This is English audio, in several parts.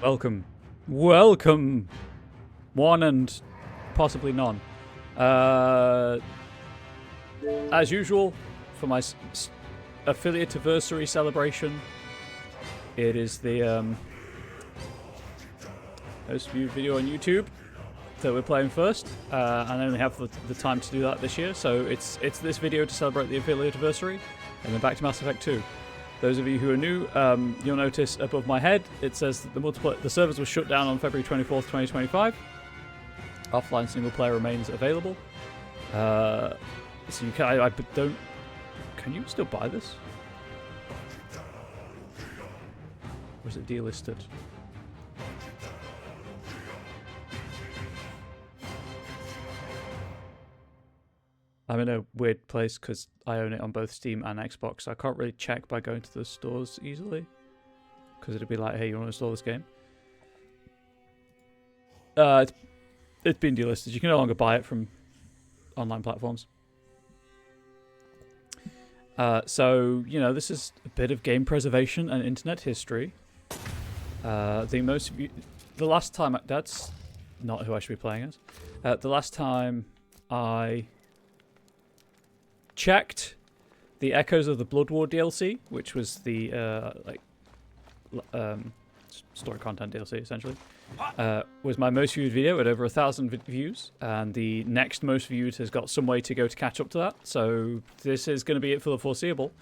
Welcome. Welcome, one and possibly none. As usual, for my affiliate anniversary celebration, it is the most viewed video on YouTube that we're playing first, and I only have the time to do that this year, so it's this video to celebrate the affiliate anniversary, and then back to Mass Effect 2. Those of you who are new, you'll notice above my head it says that the servers were shut down on February 24th, 2025. Offline single player remains available. So you can I don't. Can you still buy this? Or is it delisted? I'm in a weird place because I own it on both Steam and Xbox, so I can't really check by going to the stores easily. Because it'd be like, hey, you want to install this game? It's been delisted. You can no longer buy it from online platforms. So, you know, this is a bit of game preservation and internet history. The last time, that's not who I should be playing as. The last time I checked the Echoes of the Blood War DLC, which was the story content DLC essentially, was my most viewed video at over 1,000 views, and the next most viewed has got some way to go to catch up to that. So this is going to be it for the foreseeable,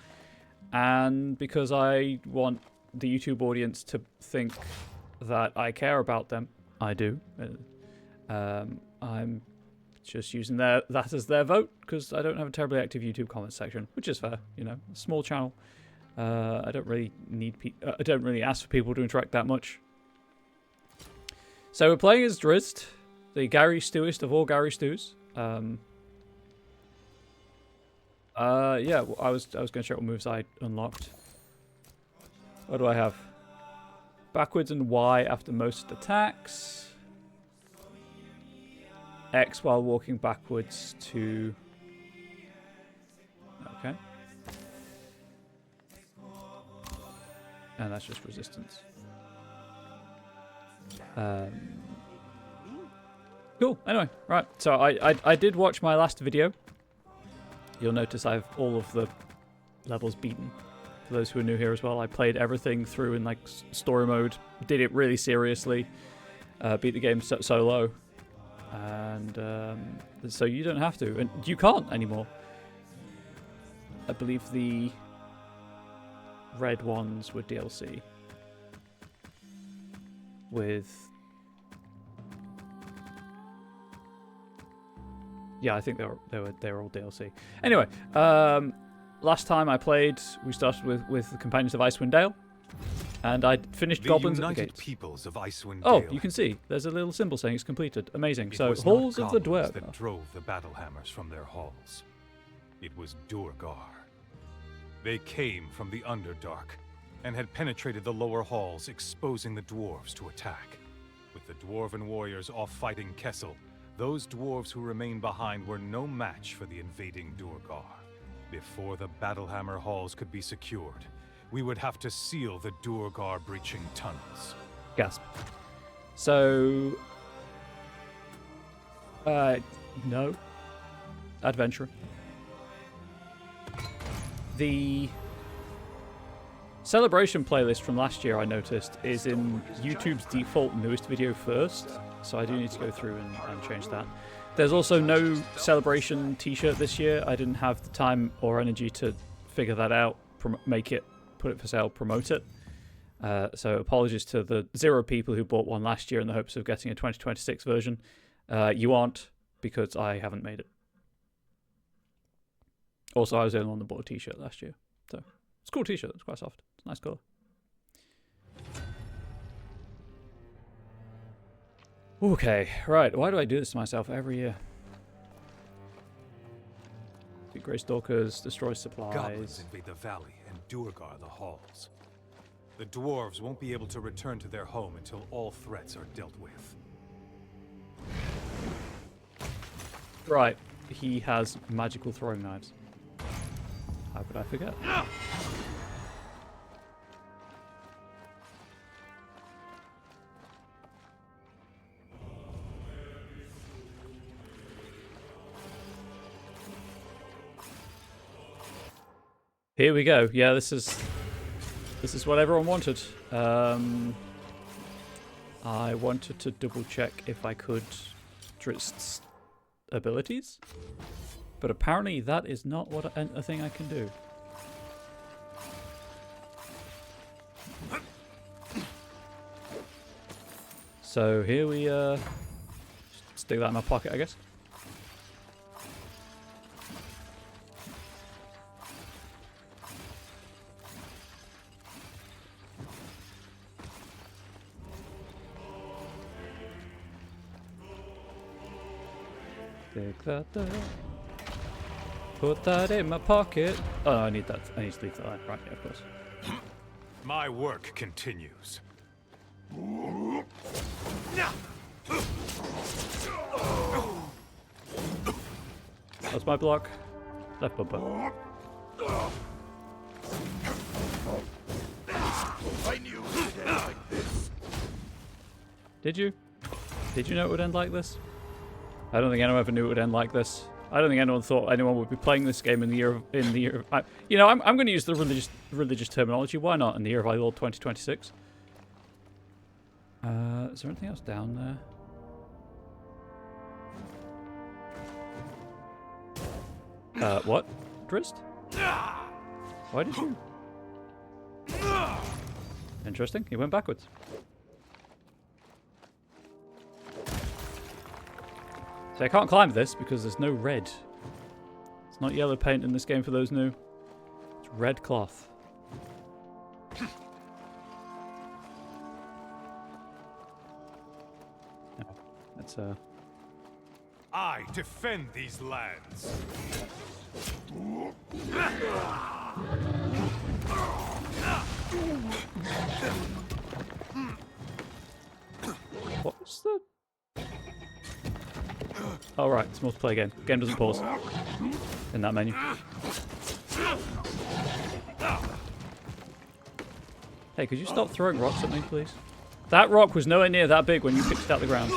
and because I want the YouTube audience to think that I care about them, I do. I'm just using that as their vote, because I don't have a terribly active YouTube comments section, which is fair. You know, small channel. I don't really need. I don't really ask for people to interact that much. So we're playing as Drizzt, the Gary Stewist of all Gary Stews. Yeah, I was going to check what moves I unlocked. What do I have? Backwards and Y after most attacks. X while walking backwards to... Okay. And that's just resistance. Cool. Anyway, right. So I did watch my last video. You'll notice I have all of the levels beaten. For those who are new here as well, I played everything through in like story mode. Did it really seriously. Beat the game solo. And so you don't have to, and you can't anymore. I believe the red ones were DLC with, yeah, I think they were all DLC. Anyway, last time I played, we started with the Companions of Icewind Dale. And I finished Goblins at the Gates. Peoples of Icewind Oh, Dale. you can see. There's a little symbol saying it's completed. Amazing. It So, was Halls not of the goblins Dwarf. that drove the battle hammers from their halls. It was Durgar. They came from the Underdark and had penetrated the lower halls, exposing the dwarves to attack. With the dwarven warriors off fighting Kessel, those dwarves who remained behind were no match for the invading Durgar. Before the Battlehammer halls could be secured, we would have to seal the Durgar breaching tunnels. Gasp. So, no. Adventure. The celebration playlist from last year, I noticed, is in YouTube's default newest video first. So I do need to go through and change that. There's also no celebration t-shirt this year. I didn't have the time or energy to figure that out, make it, put it for sale, promote it. So apologies to the 0 people who bought one last year in the hopes of getting a 2026 version. You aren't, because I haven't made it. Also, I was the only one that bought a t-shirt last year. So it's a cool t-shirt. It's quite soft. It's a nice colour. Okay, right. Why do I do this to myself every year? The Grey Stalkers destroy supplies. Goblins invade the valley and Durgar the halls. The dwarves won't be able to return to their home until all threats are dealt with. Right. He has magical throwing knives. How could I forget? No! Here we go. Yeah, this is what everyone wanted. I wanted to double check if I could Drizzt's abilities, but apparently that is not what a thing I can do. So here we stick that in my pocket, I guess. Take that there. Put that in my pocket. Oh, no, I need that. I need to leave that line. Right, yeah, of course. My work continues. That's my block. Left bumper. I knew it would end like this. Did you? Did you know it would end like this? I don't think anyone ever knew it would end like this. I don't think anyone thought anyone would be playing this game in the year of you know, I'm going to use the religious terminology. Why not? In the year of our Lord 2026. Is there anything else down there? What? Drizzt? Why did you? Interesting. He went backwards. So I can't climb this because there's no red. It's not yellow paint in this game for those new. It's red cloth. No, that's I defend these lands. What's the... Oh right, it's a multiplayer game. Game doesn't pause in that menu. Hey, could you stop throwing rocks at me, please? That rock was nowhere near that big when you picked it out the ground.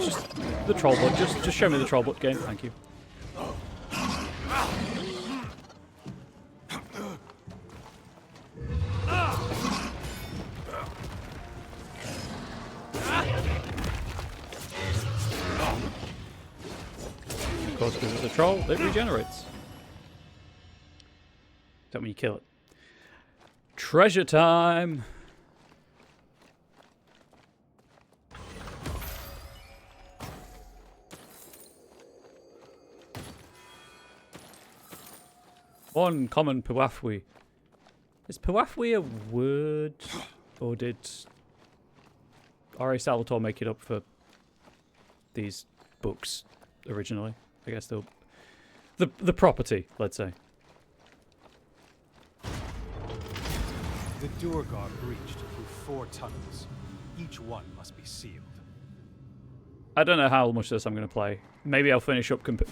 Just the troll bot. Just show me the troll bot game. Thank you. Of course, because it's a troll, it regenerates. Except when you kill it. Treasure time! One common Puafwi. Is Puafwi a word? Or did R.A. Salvatore make it up for these books originally? I guess they'll... The property, let's say. The Durgar breached through 4 tunnels. Each one must be sealed. I don't know how much of this I'm going to play. Maybe I'll finish up the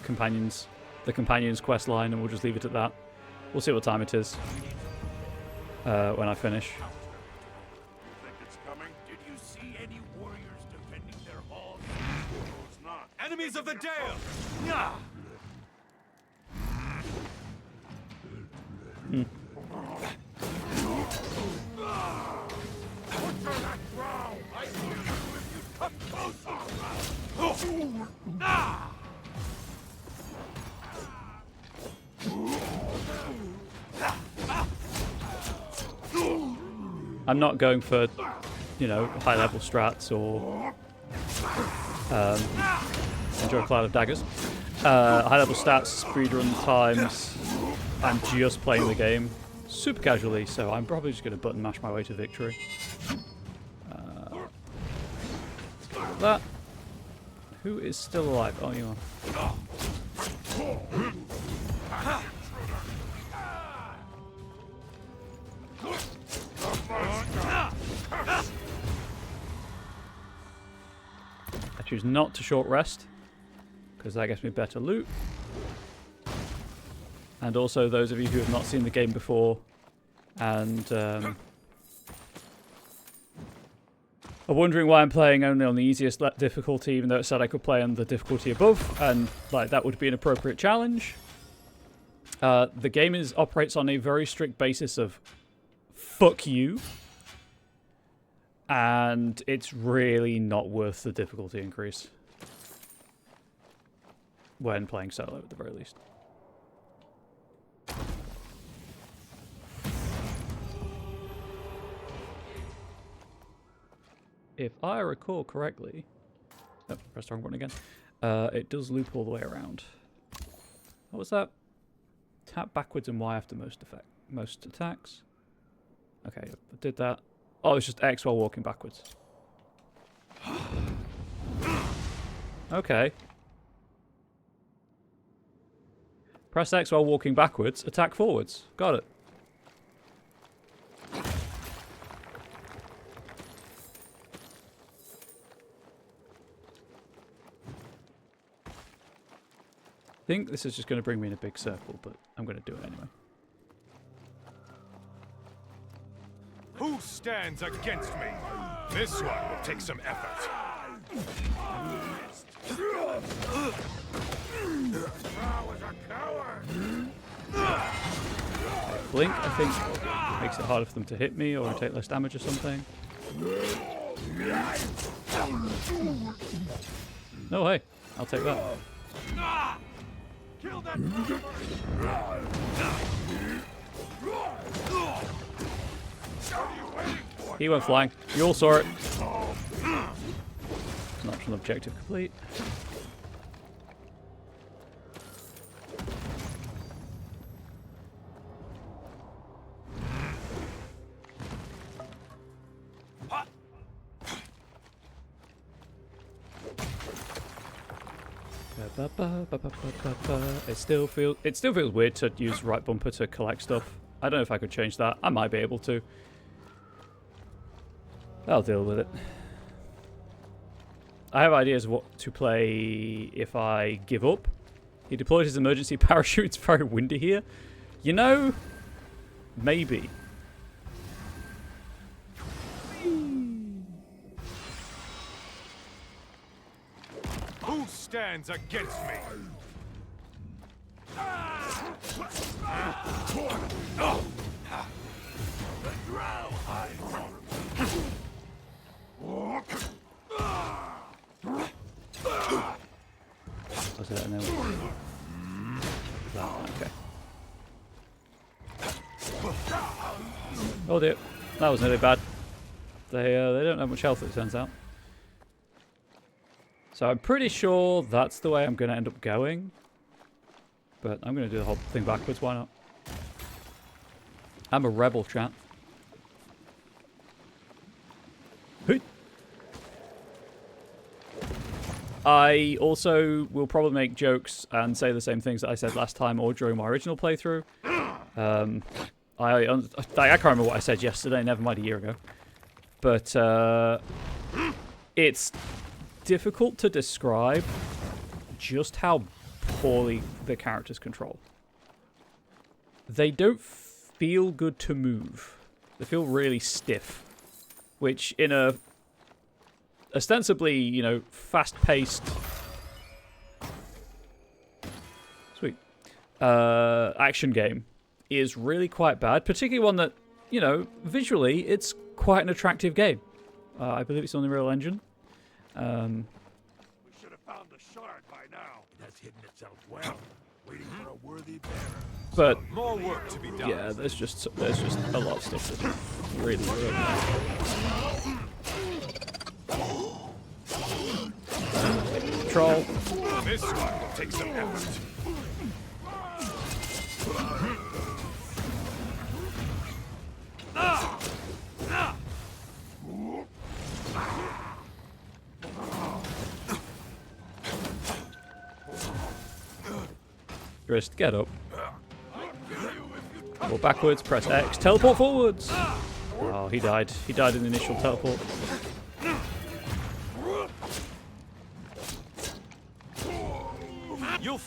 Companions quest line and we'll just leave it at that. We'll see what time it is when I finish. Think it's coming? Did you see any warriors defending their halls? It's not. Enemies of the Dale! I knew you if you'd come closer. I'm not going for, you know, high level strats or enjoy a cloud of daggers. High level stats, speedrun times. I'm just playing the game super casually, so I'm probably just going to button mash my way to victory. Let's go with that. Who is still alive? Oh, you are. Choose not to short rest, because that gets me better loot. And also, those of you who have not seen the game before and are wondering why I'm playing only on the easiest difficulty, even though it said I could play on the difficulty above, and like that would be an appropriate challenge. The game operates on a very strict basis of fuck you, and it's really not worth the difficulty increase when playing solo at the very least. If I recall correctly, oh, press the wrong button again. It does loop all the way around. What was that? Tap backwards and Y after most attacks. Okay, I did that. Oh, it's just X while walking backwards. Okay. Press X while walking backwards, attack forwards. Got it. I think this is just going to bring me in a big circle, but I'm going to do it anyway. Who stands against me? This one will take some effort. Blink, I think, makes it harder for them to hit me or take less damage or something. No way, I'll take that. Kill that. He went flying. You all saw it. Optional objective complete. It still feels weird to use right bumper to collect stuff. I don't know if I could change that. I might be able to. I'll deal with it. I have ideas of what to play if I give up. He deployed his emergency parachute. It's very windy here. You know, maybe. Who stands against me? Was it? And then okay. Oh dear, that was nearly bad. They don't have much health, it turns out. So I'm pretty sure that's the way I'm going to end up going. But I'm going to do the whole thing backwards, why not? I'm a rebel, chat. Hey. I also will probably make jokes and say the same things that I said last time or during my original playthrough. I can't remember what I said yesterday, never mind a year ago. But it's difficult to describe just how poorly the characters control. They don't feel good to move. They feel really stiff, which in a ostensibly, you know, fast-paced action game is really quite bad, particularly one that, you know, visually it's quite an attractive game. I believe it's on the Unreal Engine. We should have found the shard by now. It has hidden itself well, waiting for a worthy bearer. But more work to be done. Yeah, there's just a lot of stuff that's really Troll. This one will take some effort. Drizzt, get up. Go backwards, press X, teleport forwards! Oh, he died. He died in the initial teleport.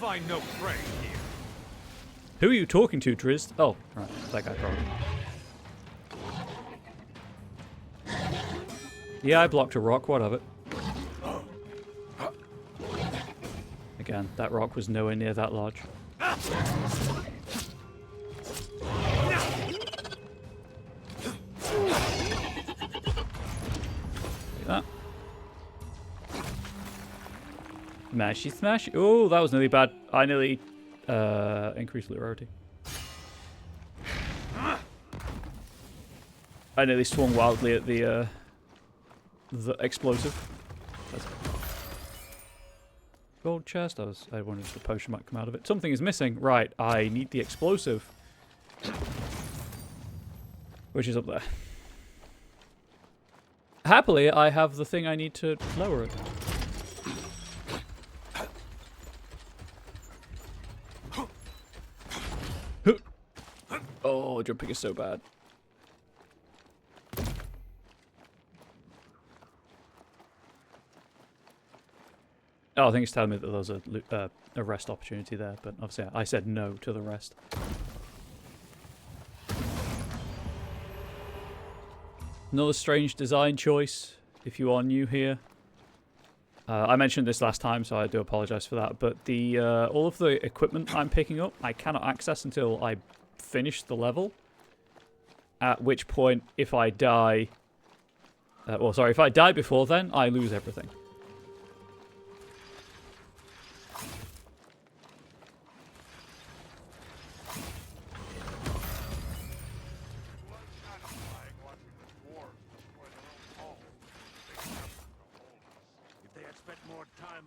find no prey here. Who are you talking to, Drizzt? Oh, right, that guy probably. Yeah, I blocked a rock. What of it? Again, that rock was nowhere near that large. That. Smashy, smashy. Oh, that was nearly bad. I nearly increased loot rarity. I nearly swung wildly at the explosive. That's it. Gold chest. I wondered if the potion might come out of it. Something is missing. Right, I need the explosive, which is up there. Happily, I have the thing I need to lower it. Oh, jumping is so bad. Oh, I think it's telling me that there's a rest opportunity there, but obviously I said no to the rest. Another strange design choice, if you are new here. I mentioned this last time, so I do apologize for that, but the all of the equipment I'm picking up, I cannot access until I finish the level. At which point, if I die... well, sorry, if I die before then, I lose everything.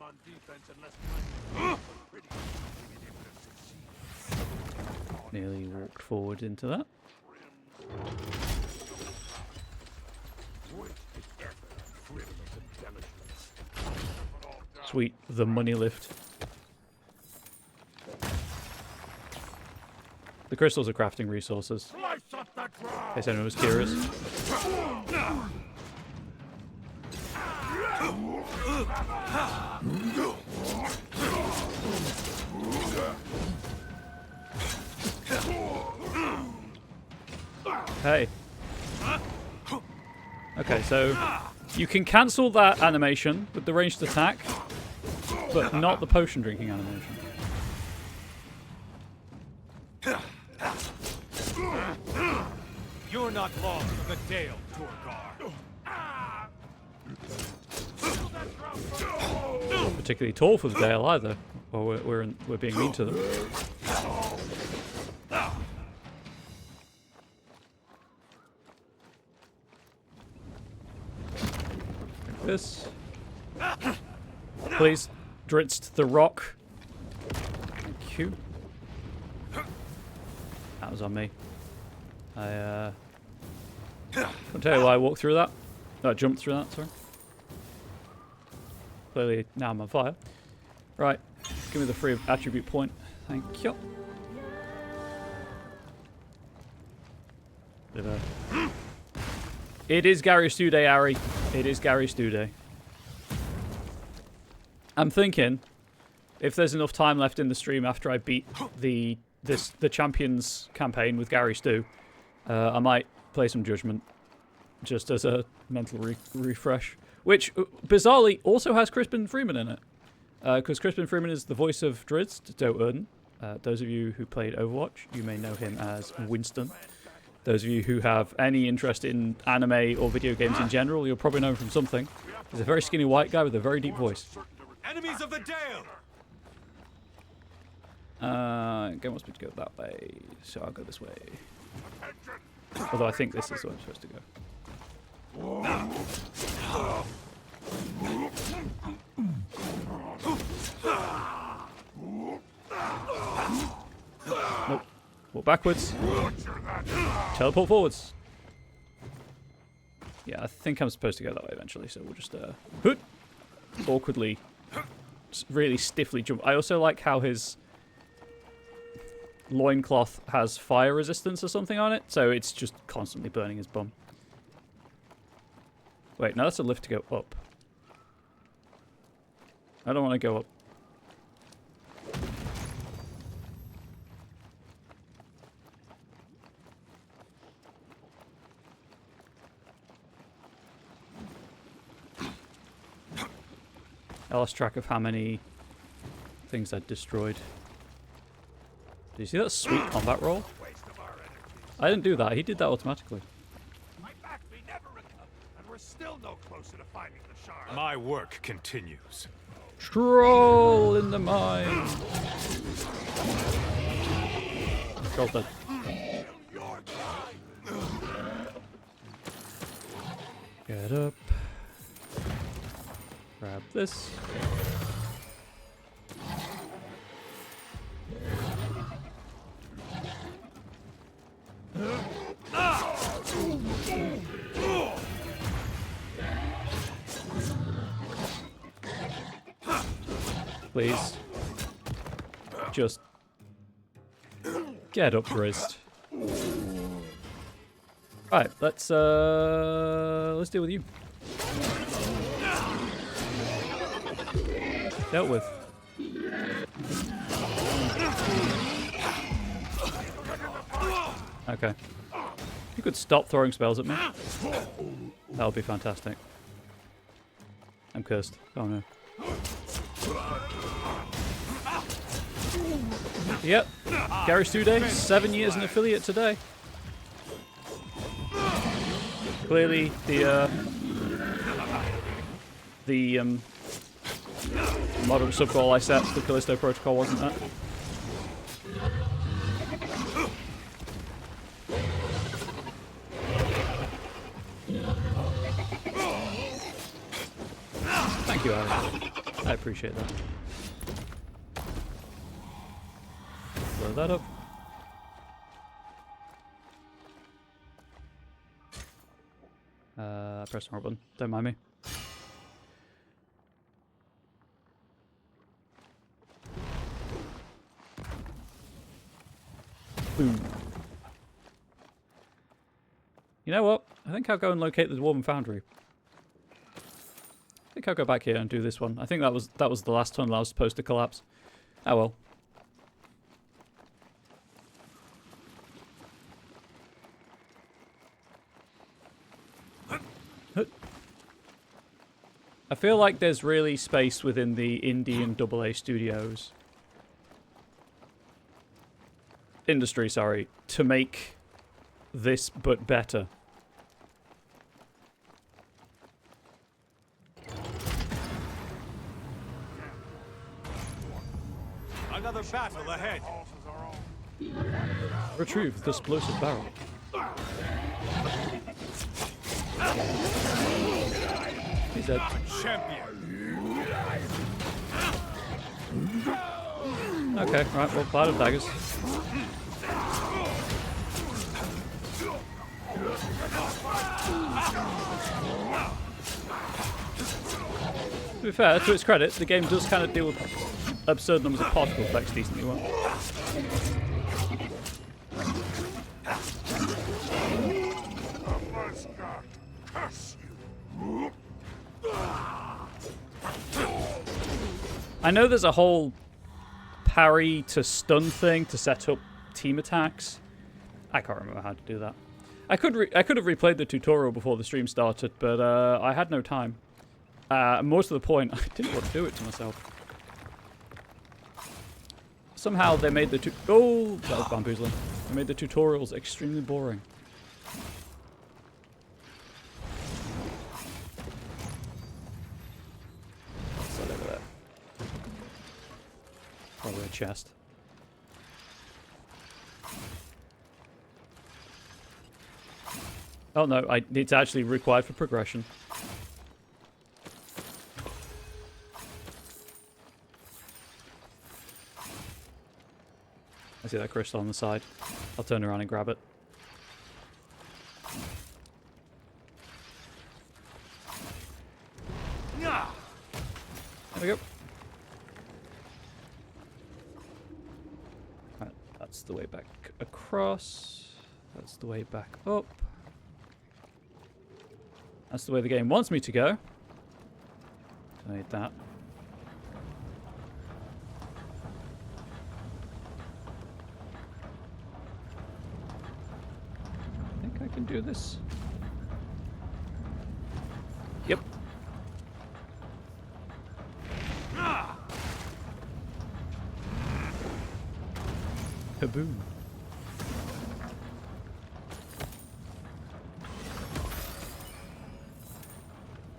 On defense and less time. Nearly walked forward into that. Sweet, the money lift. The crystals are crafting resources. In case anyone was curious. Hey. Okay, so you can cancel that animation with the ranged attack, but not the potion drinking animation. You're not long for the Dale, Durgar. Not particularly tall for the Dale either. Well, we're being mean to them. Like this. Please, Drizzt the rock. Thank you. That was on me. I can't tell you why I walked through that. No, I jumped through that, sorry. Clearly, now I'm on fire. Right, give me the free attribute point. Thank you. It is Gary Stew Day, Ari. It is Gary Stew Day. I'm thinking, if there's enough time left in the stream after I beat the Champions campaign with Gary Stew, I might play some Judgment, just as a mental refresh. Which, bizarrely, also has Crispin Freeman in it. Because Crispin Freeman is the voice of Drizzt, Doe Erden. Those of you who played Overwatch, you may know him as Winston. Those of you who have any interest in anime or video games in general, you'll probably know him from something. He's a very skinny white guy with a very deep voice. Enemies of the Dale! Game wants me to go that way, so I'll go this way. Although I think this is where I'm supposed to go. Nope. Walk backwards. Teleport forwards. Yeah, I think I'm supposed to go that way eventually, so we'll just awkwardly, really stiffly jump. I also like how his loincloth has fire resistance or something on it, so it's just constantly burning his bum. Wait, now that's a lift to go up. I don't want to go up. I lost track of how many things I'd destroyed. Did you see that sweet combat roll? I didn't do that. He did that automatically. My back may never recover, and we're still no closer to finding the shard. My work continues. Troll in the mine. Troll dead. Get up. Grab this. Please. Just get up, Drizzt. Right, let's deal with you. Dealt with. Okay. You could stop throwing spells at me. That would be fantastic. I'm cursed. Oh no. Yep. Gary's 2 days, 7 years an affiliate today. Clearly, the modern subgoal I set, the Callisto Protocol, wasn't that? Thank you, Aaron. I appreciate that. Blow that up. Press the wrong button. Don't mind me. Boom. You know what? I think I'll go and locate the Dwarven Foundry. I think I'll go back here and do this one. I think that was the last tunnel I was supposed to collapse. Oh well. I feel like there's really space within the indie and AA studios. Industry, sorry, to make this but better. Another battle ahead. Retrieve the explosive barrel. He's dead. Champion. Okay, right, well, Cloud of Daggers. To be fair, to its credit, the game does kind of deal with absurd numbers of particle effects decently well. I know there's a whole parry to stun thing to set up team attacks. I can't remember how to do that. I could have replayed the tutorial before the stream started, but I had no time. Most of the point, I didn't want to do it to myself. Somehow they made the oh, that was bamboozling. They made the tutorials extremely boring. What's that over there? Probably a chest. Oh no, it's actually required for progression. I see that crystal on the side. I'll turn around and grab it. There we go. Right, that's the way back across. That's the way back up. That's the way the game wants me to go. I need that. I think I can do this. Yep. Kaboom.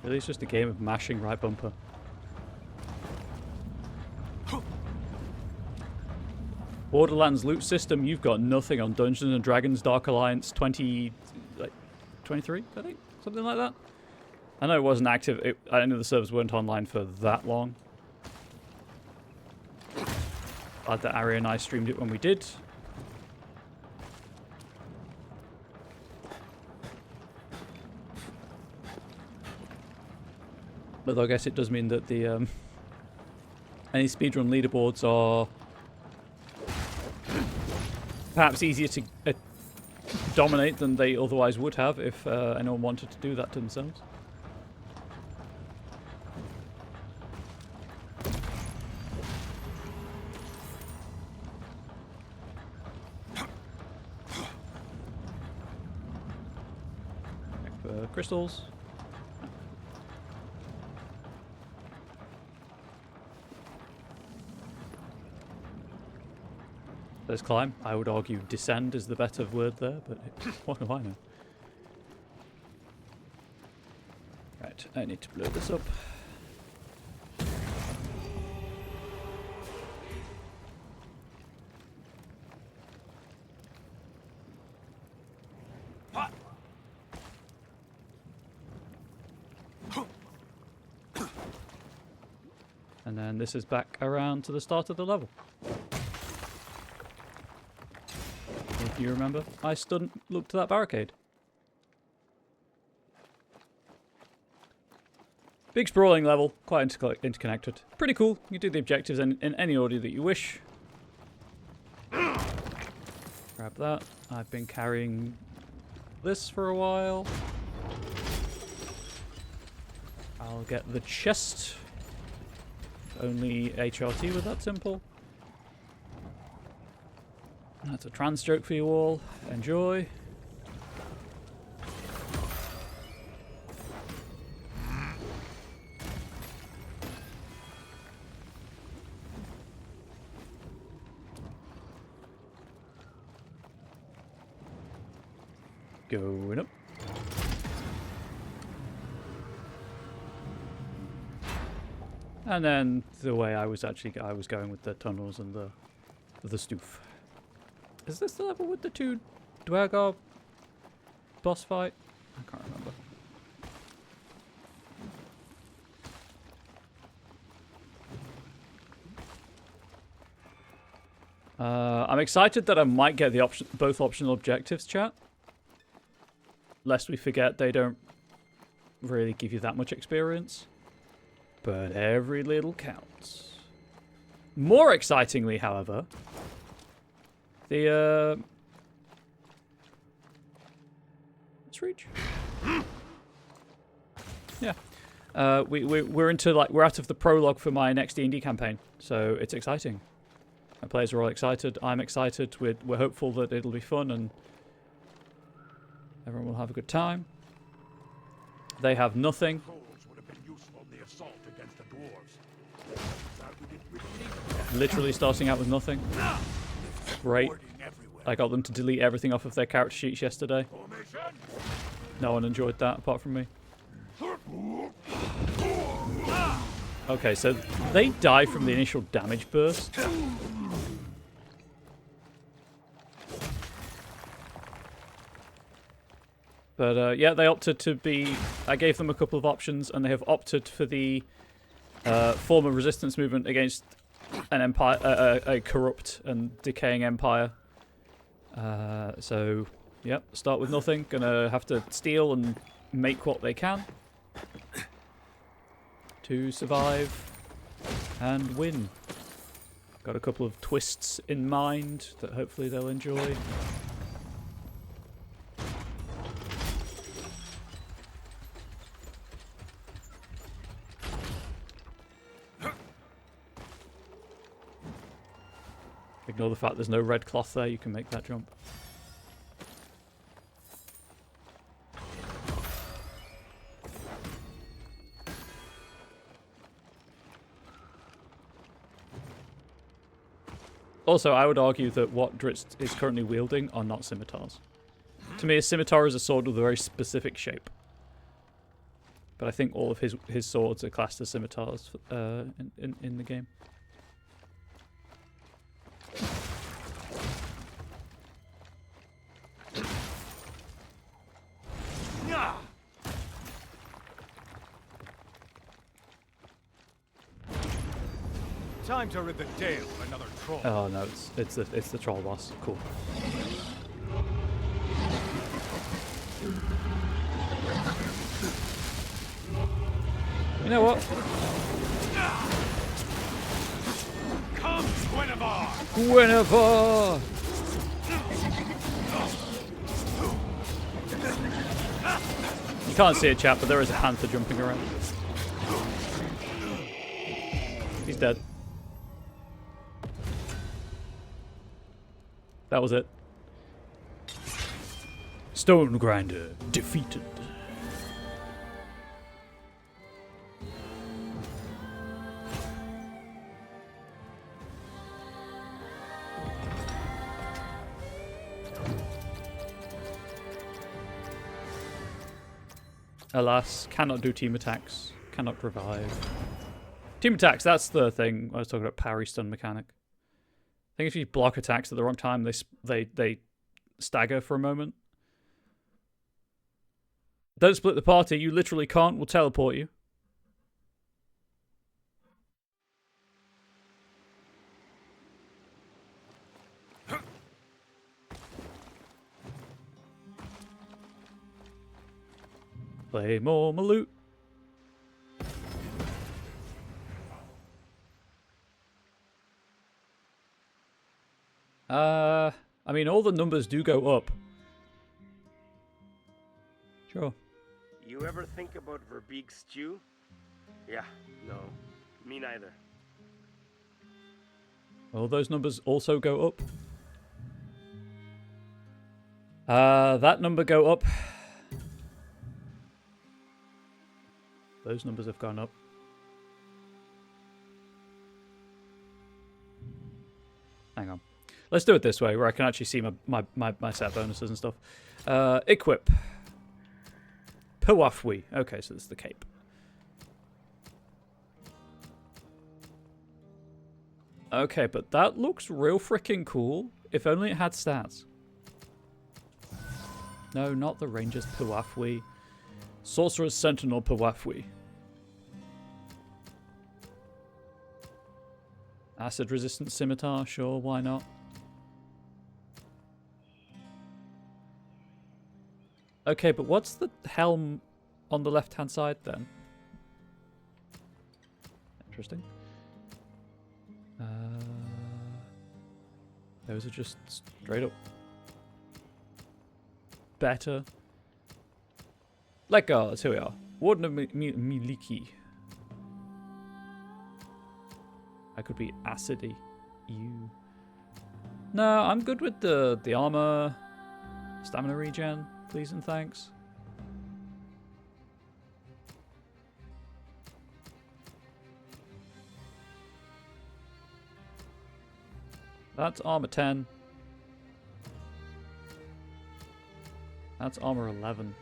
Really, it's just a game of mashing right bumper. Borderlands loot system, you've got nothing on Dungeons & Dragons Dark Alliance 23, I think? Something like that? I know it wasn't active. I know the servers weren't online for that long. Glad that Ari and I streamed it when we did. But I guess it does mean that the any speedrun leaderboards are perhaps easier to dominate than they otherwise would have if anyone wanted to do that to themselves. Check for crystals. There's climb. I would argue descend is the better word there, but what do I know? Right, I need to blow this up. And then this is back around to the start of the level. If you remember, I stood and looked to that barricade. Big sprawling level, quite interconnected. Pretty cool. You do the objectives in any order that you wish. Grab that. I've been carrying this for a while. I'll get the chest. Only HRT with that simple. That's a trans joke for you all. Enjoy. Going up. And then the way I was going with the tunnels and the stoof. Is this the level with the two Dwargar boss fight? I can't remember. I'm excited that I might get the both optional objectives, chat. Lest we forget they don't really give you that much experience. But every little counts. More excitingly, however, let's reach. Yeah. We're out of the prologue for my next D&D campaign, so it's exciting. My players are all excited. I'm excited. We're hopeful that it'll be fun and everyone will have a good time. They have nothing. Literally starting out with nothing. Great. I got them to delete everything off of their character sheets yesterday. No one enjoyed that apart from me. Okay, so they die from the initial damage burst. But yeah, they opted to be... I gave them a couple of options, and they have opted for the form of resistance movement against an empire, a corrupt and decaying empire. So, yep, start with nothing. Gonna have to steal and make what they can to survive and win. Got a couple of twists in mind that hopefully they'll enjoy. Ignore the fact there's no red cloth there, you can make that jump. Also, I would argue that what Drizzt is currently wielding are not scimitars. To me, a scimitar is a sword with a very specific shape. But I think all of his swords are classed as scimitars in the game. Time to rid the Dale of another troll. Oh no, it's the troll boss. Cool. You know what? Come, Guinevere! Guinevere! You can't see it, chat, but there is a panther jumping around. He's dead. That was it. Stone Grinder defeated. Alas, cannot do team attacks, cannot revive. Team attacks, that's the thing I was talking about, parry stun mechanic. I think if you block attacks at the wrong time, they stagger for a moment. Don't split the party, you literally can't, we'll teleport you. Play more Maloot. I mean, all the numbers do go up. Sure. You ever think about Verbeek stew? Yeah, no, me neither. All those numbers also go up. That number go up. Those numbers have gone up. Hang on. Let's do it this way, where I can actually see my set bonuses and stuff. Equip. Pewafwi. Okay, so this is the cape. Okay, but that looks real freaking cool. If only it had stats. No, not the Ranger's Pewafwi. Sorcerer's Sentinel Pewafwi. Acid resistant scimitar, sure, why not? Okay, but what's the helm on the left-hand side then? Interesting. Those are just straight up better. Legguards, here we are. Warden of Miliki. I could be acidy. You. No, I'm good with the armor. Stamina regen, please and thanks. That's armor 10. That's armor 11.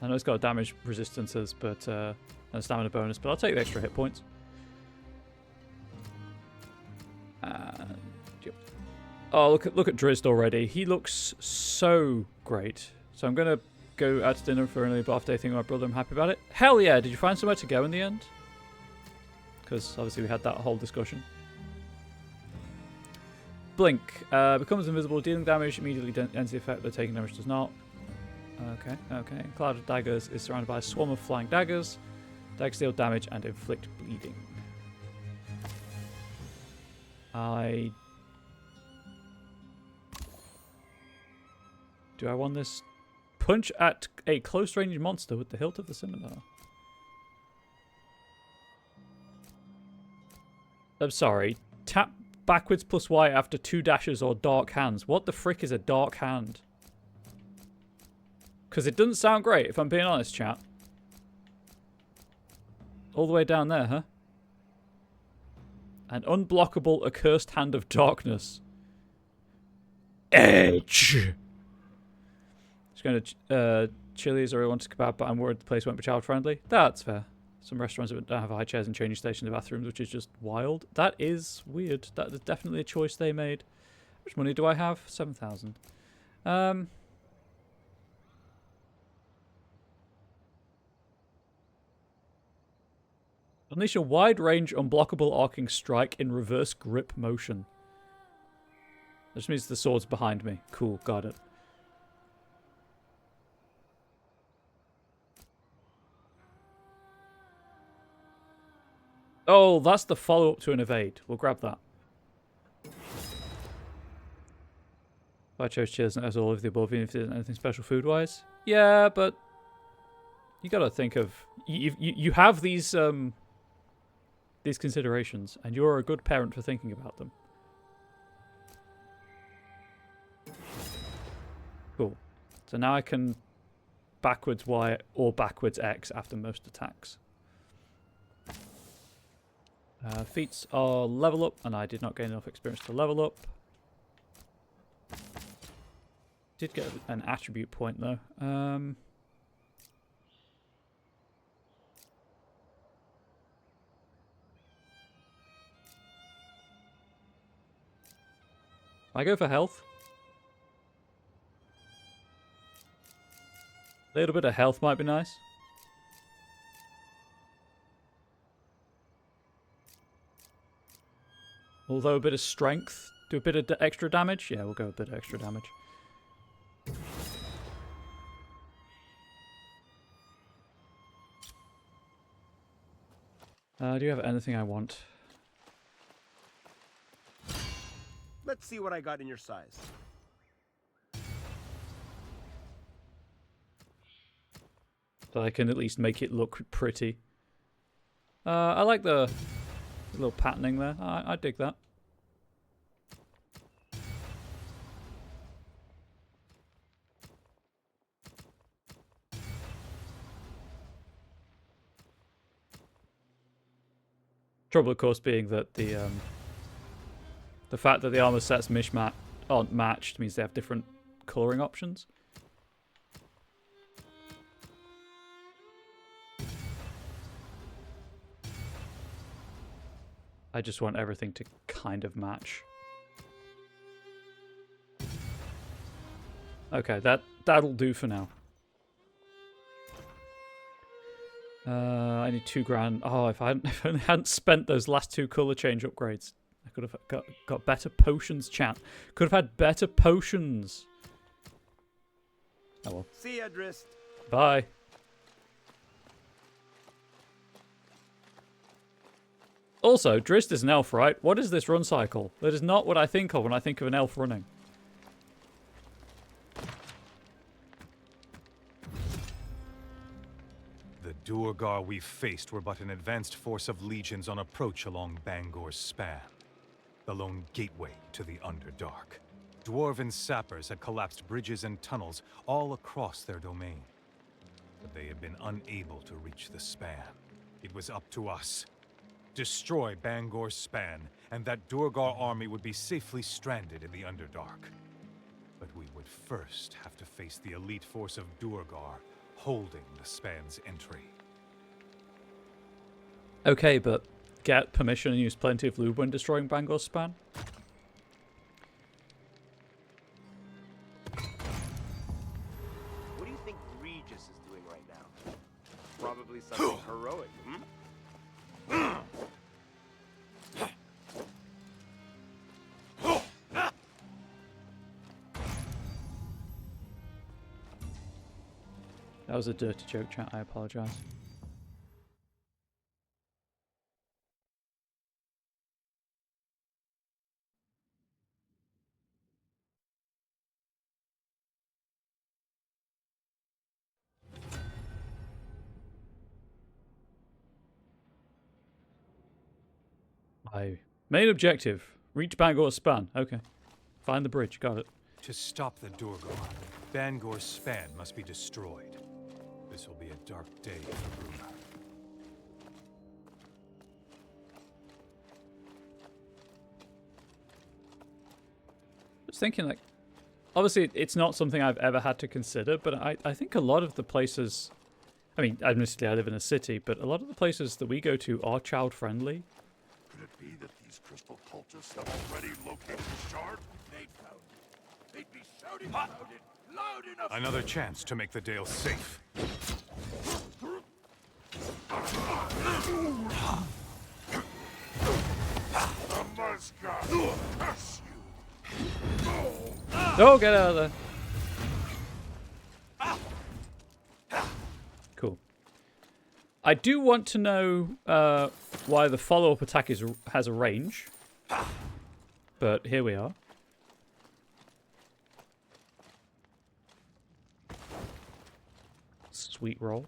I know it's got damage resistances, but and a stamina bonus, but I'll take the extra hit points. Yep. Oh, look at Drizzt already. He looks so great. So I'm gonna go out to dinner for an early birthday thing with my brother. I'm happy about it. Hell yeah! Did you find somewhere to go in the end? Because obviously we had that whole discussion. Blink becomes invisible, dealing damage immediately ends the effect, but taking damage does not. Okay, okay. Cloud of Daggers is surrounded by a swarm of flying daggers. Daggers deal damage and inflict bleeding. Do I want this? Punch at a close range monster with the hilt of the scimitar. I'm sorry. Tap backwards plus Y after 2 dashes or dark hands. What the frick is a dark hand? Because it doesn't sound great, if I'm being honest, chat. All the way down there, huh? An unblockable accursed hand of darkness. Edge! Just going to Chili's, or I want to kebab, but I'm worried the place won't be child friendly. That's fair. Some restaurants don't have high chairs and changing stations in the bathrooms, which is just wild. That is weird. That is definitely a choice they made. How much money do I have? 7,000. Unleash a wide-range, unblockable arcing strike in reverse grip motion. That just means the sword's behind me. Cool, got it. Oh, that's the follow-up to an evade. We'll grab that. I chose cheers as all of the above, even if there's anything special food-wise. Yeah, but you gotta think of... You have these considerations, and you're a good parent for thinking about them. Cool. So now I can backwards Y or backwards X after most attacks. Feats are level up, and I did not gain enough experience to level up. Did get an attribute point though. I go for health. A little bit of health might be nice. Although a bit of strength. Do a bit of extra damage? Yeah, we'll go a bit of extra damage. Do you have anything I want? Let's see what I got in your size. So I can at least make it look pretty. I like the little patterning there. I dig that. Trouble, of course, being that the fact that the armor sets aren't matched means they have different coloring options. I just want everything to kind of match. Okay, that'll do for now. I need 2 grand. Oh, if I only hadn't spent those last 2 color change upgrades, I could have got better potions, chat. Could have had better potions. Oh well. See ya, Drizzt. Bye. Also, Drizzt is an elf, right? What is this run cycle? That is not what I think of when I think of an elf running. The Duergar we faced were but an advanced force of legions on approach along Bangor's span, the lone gateway to the Underdark. Dwarven sappers had collapsed bridges and tunnels all across their domain, but they had been unable to reach the span. It was up to us. Destroy Bangor's span, and that Duergar army would be safely stranded in the Underdark. But we would first have to face the elite force of Duergar, holding the span's entry. Okay, but get permission and use plenty of lube when destroying Bangor's span? What do you think Regis is doing right now? Probably something heroic, hmm? That was a dirty joke, chat. I apologize. My main objective. Reach Bangor's span. Okay. Find the bridge. Got it. To stop the Duergar, Bangor's span must be destroyed. This will be a dark day for Bruna. was thinking, like, obviously it's not something I've ever had to consider, but I think a lot of the places, I mean, admittedly I live in a city, but a lot of the places that we go to are child-friendly. Could it be that these crystal cultists have already located the shard? They'd found it. They'd be shouting about it loud enough. Another chance to make the Dale safe. The Muska! Curse you! Oh, get out of there. Cool. I do want to know why the follow-up attack has a range. But here we are. Sweet roll.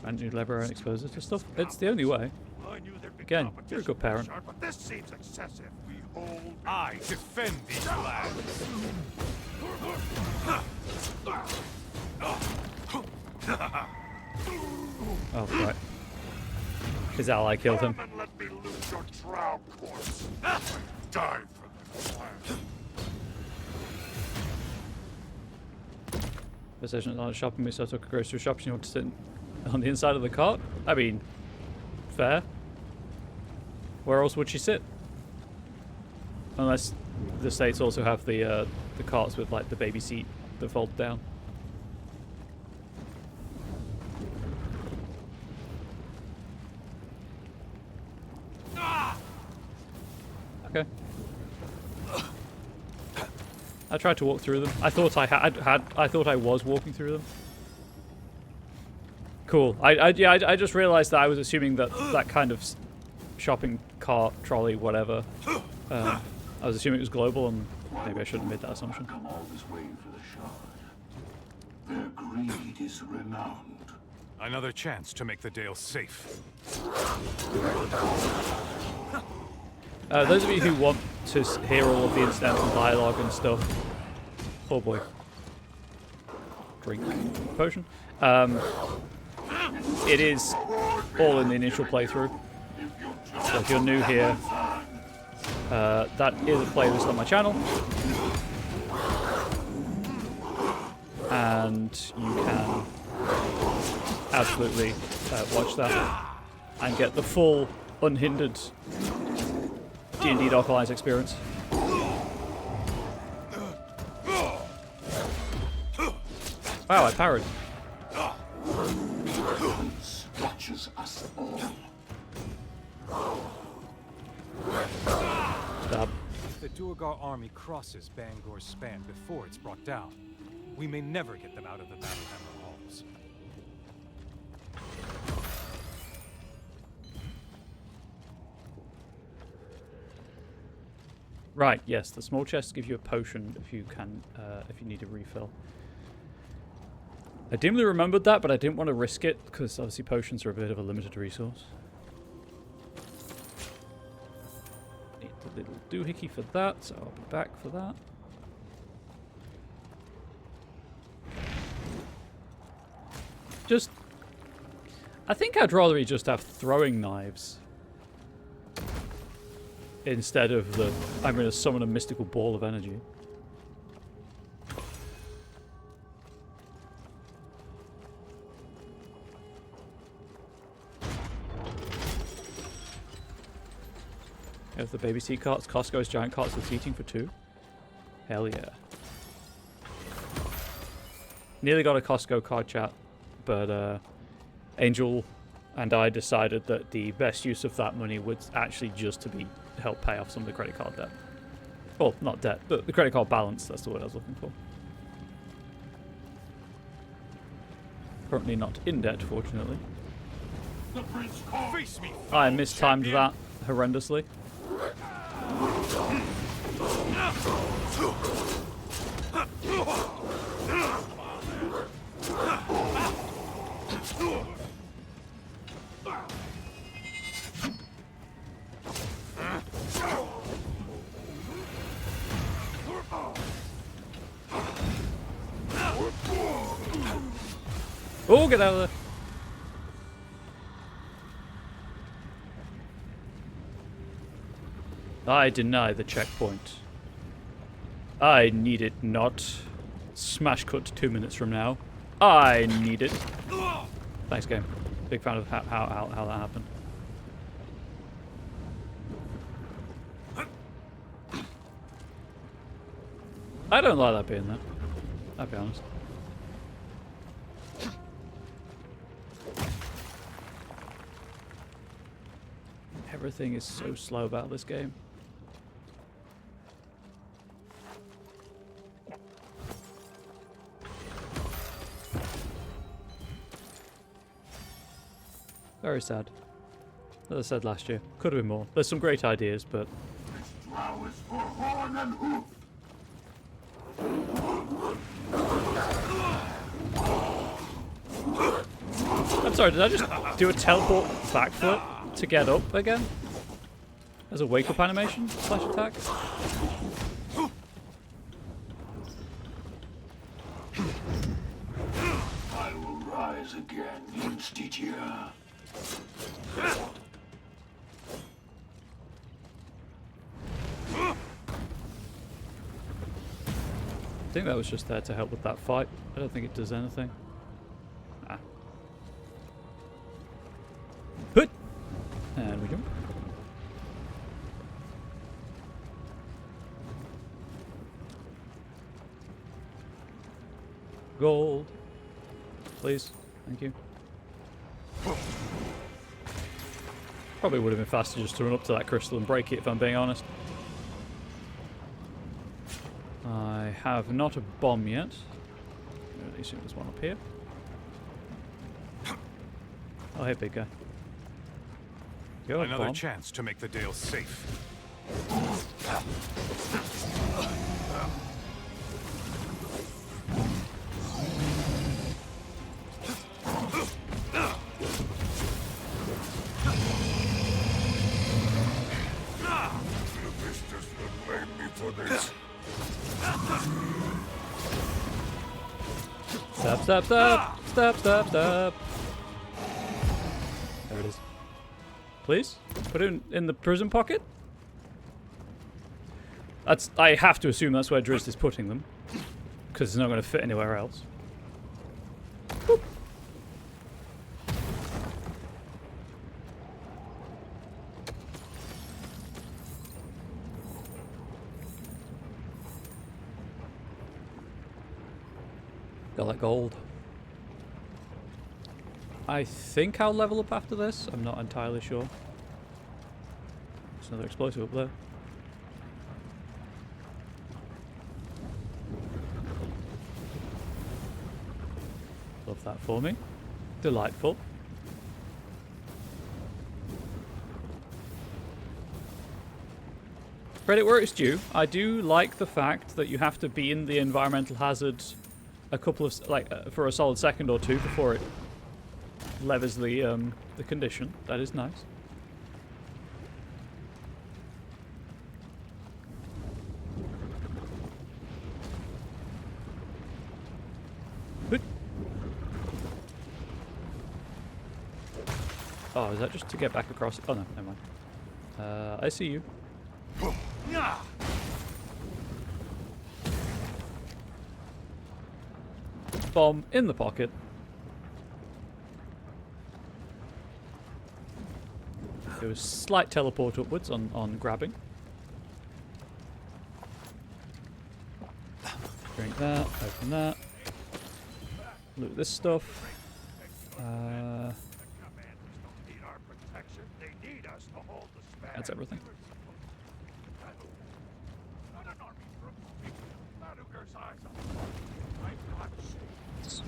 And new lever and expose it to stuff. It's the only way. I knew there'd be Again, you're a good competition for the parent. shard, but this seems excessive. We hold. I defend these lands. Oh, right. His ally killed him. Come and let me lose your trout corpse. Die for the clan. Possession is not a shopping me, so I took a grocery shop. You want to sit on the inside of the cart? I mean, fair. Where else would she sit? Unless the States also have the carts with like the baby seat that folds down. Okay. I tried to walk through them. I thought I thought I was walking through them. Cool. I just realized that I was assuming that that kind of shopping cart, trolley, whatever. I was assuming it was global, and maybe I shouldn't have made that assumption. Come all this way for the shard. Their greed is renowned. Another chance to make the Dale safe. Those of you who want to hear all of the incidental dialogue and stuff, oh boy, drink potion. It is all in the initial playthrough. So if you're new here, that is a playlist on my channel, and you can absolutely watch that and get the full, unhindered D&D Dark Alliance experience. Wow, I parried. Touches us all. Stab. If the Durgar army crosses Bangor's span before it's brought down, we may never get them out of the Battlehammer halls. Right, yes, the small chests give you a potion if you need a refill. I dimly remembered that, but I didn't want to risk it because obviously potions are a bit of a limited resource. Need the little doohickey for that, so I'll be back for that. I think I'd rather just have throwing knives instead of the I'm going to summon a mystical ball of energy. Have the baby seat carts, Costco's giant carts with seating for 2. Hell yeah. Nearly got a Costco card chat, but Angel and I decided that the best use of that money would actually just to be help pay off some of the credit card debt. Well, not debt, but the credit card balance, that's the word I was looking for. Currently not in debt, fortunately. The prince calls. Face me! I mistimed that horrendously. Oh, get out of there. I deny the checkpoint. I need it not. Smash cut to 2 minutes from now. I need it. Thanks, game. Big fan of how that happened. I don't like that being there. I'll be honest. Everything is so slow about this game. Very sad. As I said last year, could have been more. There's some great ideas, but... This drow is for horn and hoof. I'm sorry, did I just do a teleport backflip to get up again? As a wake-up animation / attack? I will rise again, Institia. I think that was just there to help with that fight. I don't think it does anything. Ah. Hut! And we jump. Gold. Please. Thank you. Probably would have been faster just to run up to that crystal and break it, if I'm being honest. I have not a bomb yet. I assume there's one up here. Oh, hey, big guy. Go Another bomb. chance to make the Dale safe. Vistas will blame me for this. Stop, stop, stop! Stop, stop, stop! There it is. Please? Put it in the prison pocket? That's... I have to assume that's where Drizzt is putting them. Because it's not going to fit anywhere else. Boop. Got that gold. I think I'll level up after this. I'm not entirely sure. There's another explosive up there. Love that for me. Delightful. Credit where it's due. I do like the fact that you have to be in the environmental hazard a couple of for a solid second or two before it levers the condition. That is nice. But oh, is that just to get back across? Oh no, never mind. I see you. Bomb in the pocket. There was slight teleport upwards on grabbing. Drink that, open that. Loot this stuff. That's everything.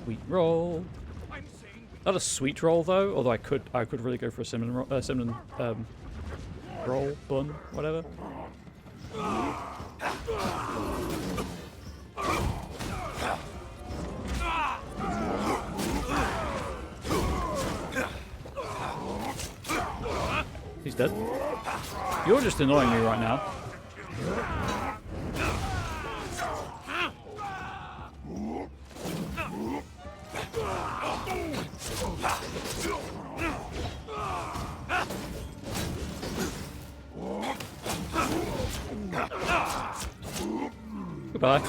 Sweet roll. Not a sweet roll though, although I could really go for a cinnamon roll, bun, whatever. He's dead. You're just annoying me right now. Goodbye.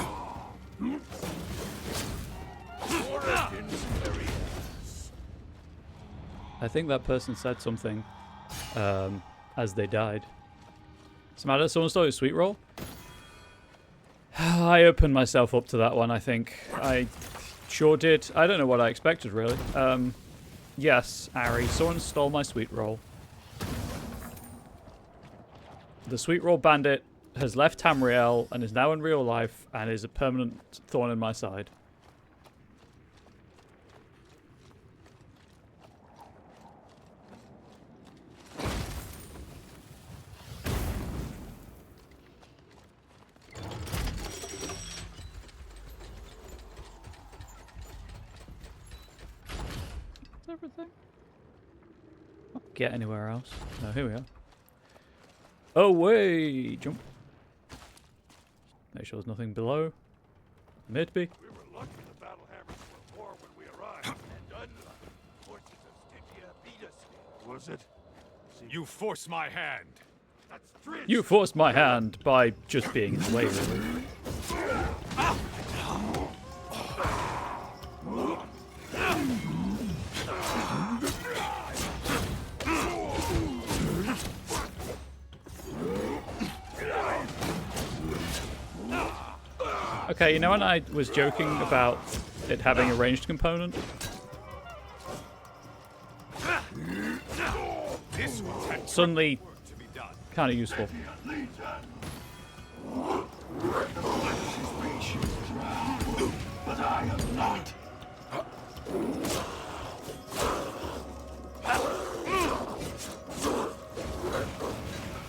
I think that person said something as they died. What's the matter? Someone stole your sweet roll? I opened myself up to that one, I think. I sure did. I don't know what I expected, really. Yes, Ari, someone stole my sweet roll. The sweet roll bandit has left Tamriel and is now in real life and is a permanent thorn in my side. Everything. Not get anywhere else. No, here we are. Away! Jump. Make sure there's nothing below. Maybe. We were lucky the battle hammers were war when we arrived, and unlucky forces of Stygia beat us here. Was it? You force my hand. That's Drizzt. You forced my hand by just being in the way, really. Okay, you know when I was joking about it having a ranged component? Suddenly, kind of useful. But I am not.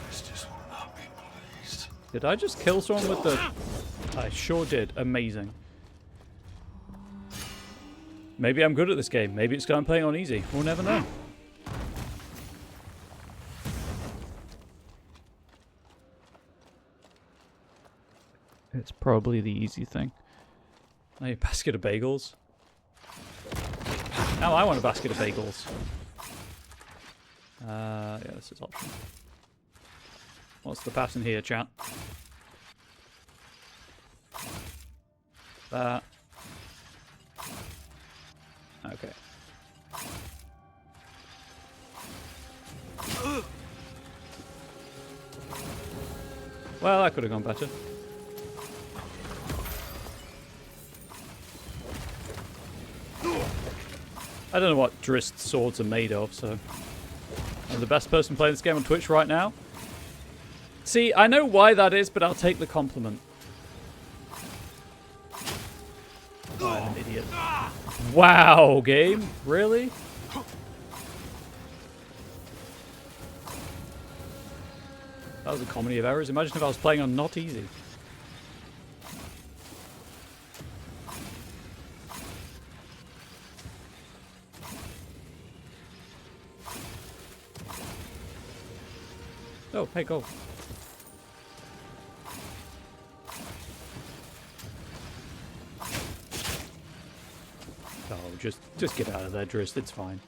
Justice will not be pleased. Did I just kill someone with the... I sure did. Amazing. Maybe I'm good at this game. Maybe it's because I'm playing on easy. We'll never know. It's probably the easy thing. Now a basket of bagels. Now I want a basket of bagels. Yeah, this is optional. What's the pattern here, chat? That. Okay. Well, that could have gone better. I don't know what Drizzt swords are made of, so... I'm the best person playing this game on Twitch right now. See, I know why that is, but I'll take the compliment. Oh, I'm an idiot. Wow, game? Really? That was a comedy of errors. Imagine if I was playing on not easy. Oh, hey, go. Oh, just get out of there, Drizzt. It's fine.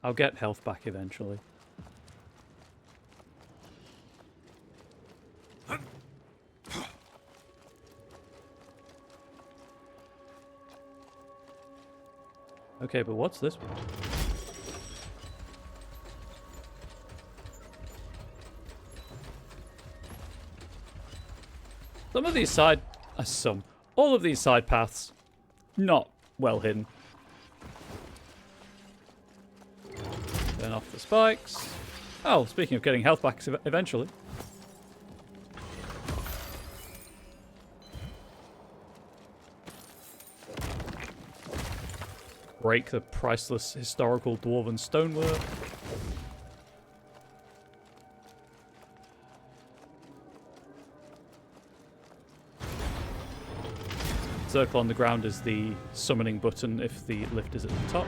I'll get health back eventually. Okay, but what's this one? Some of these side... all of these side paths, not well hidden. Turn off the spikes. Oh, speaking of getting health back eventually. Break the priceless historical dwarven stonework. Circle on the ground is the summoning button if the lift is at the top.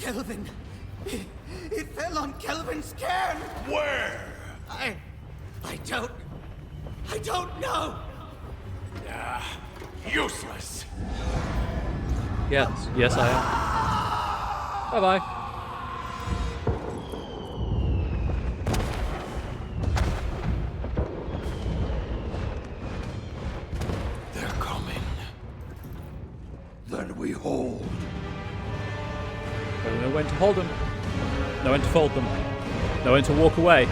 Kelvin. It fell on Kelvin's cairn. Where? I don't know. Useless. Yes, I am. Bye-bye. They're coming. Then we hold. Don't know when to hold them. Know when to fold them. Know when to walk away.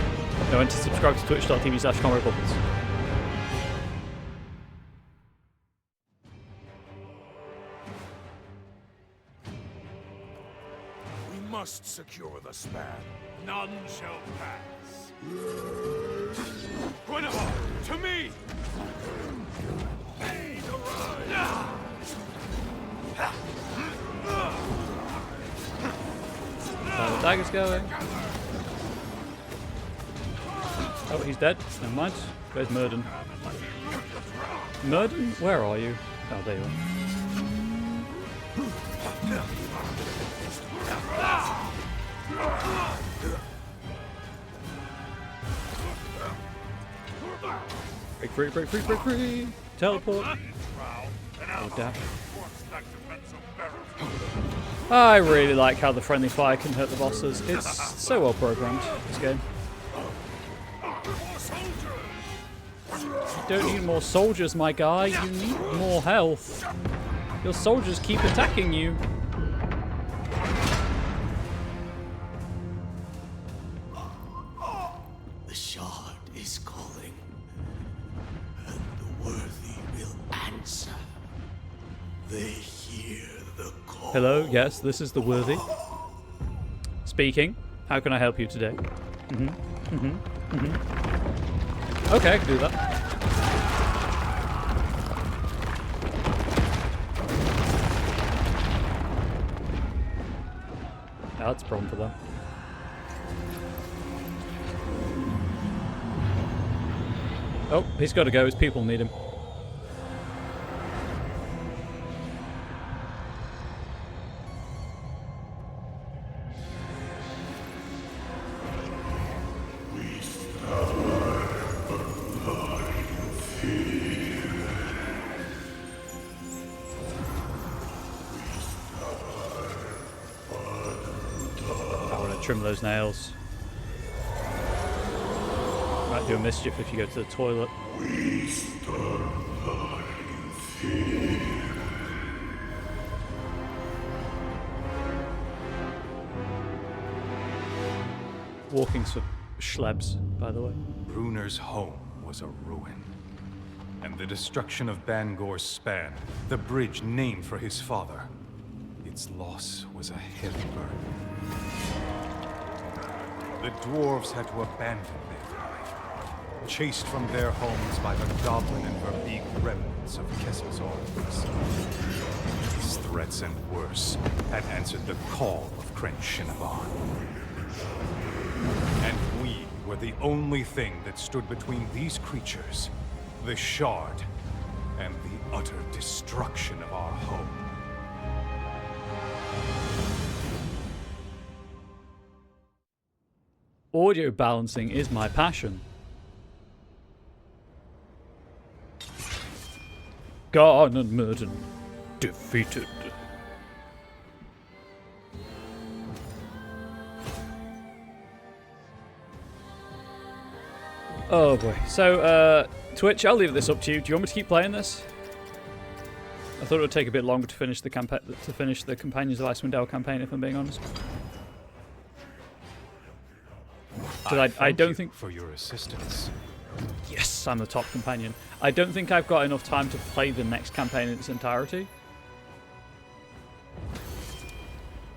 Know when to subscribe to twitch.tv/comrade-bubbles. We must secure the span. None shall pass. Guinevere, to me! Aid arise! The dagger's going. Oh, he's dead. Never mind. Where's Murden? Murden? Where are you? Oh, there you are. Break free! Teleport! Oh, dash. I really like how the friendly fire can hurt the bosses. It's so well programmed, this game. You don't need more soldiers, my guy. You need more health. Your soldiers keep attacking you. The shard is calling, and the worthy will answer. They hear the call. Hello, yes, this is the worthy. Speaking. How can I help you today? Okay, I can do that. Yeah, that's a problem for them. Oh, he's got to go. His people need him. Trim those nails. Might do a mischief if you go to the toilet. We stand in fear. Walking's for schlebs, by the way. Bruner's home was a ruin, and the destruction of Bangor's span, the bridge named for his father, its loss was a heavy burden. The dwarves had to abandon their life, chased from their homes by the goblin and verbeeg remnants of Kessel's armies. These threats and worse had answered the call of Krent Shinabon. And we were the only thing that stood between these creatures, the Shard, and the utter destruction of our home. Audio balancing is my passion. Garn and Murden defeated. Oh boy. So, Twitch, I'll leave this up to you. Do you want me to keep playing this? I thought it would take a bit longer to finish the Companions of Icewind Dale campaign, if I'm being honest. I don't think for your assistance. Yes, I'm the top companion. I don't think I've got enough time to play the next campaign in its entirety.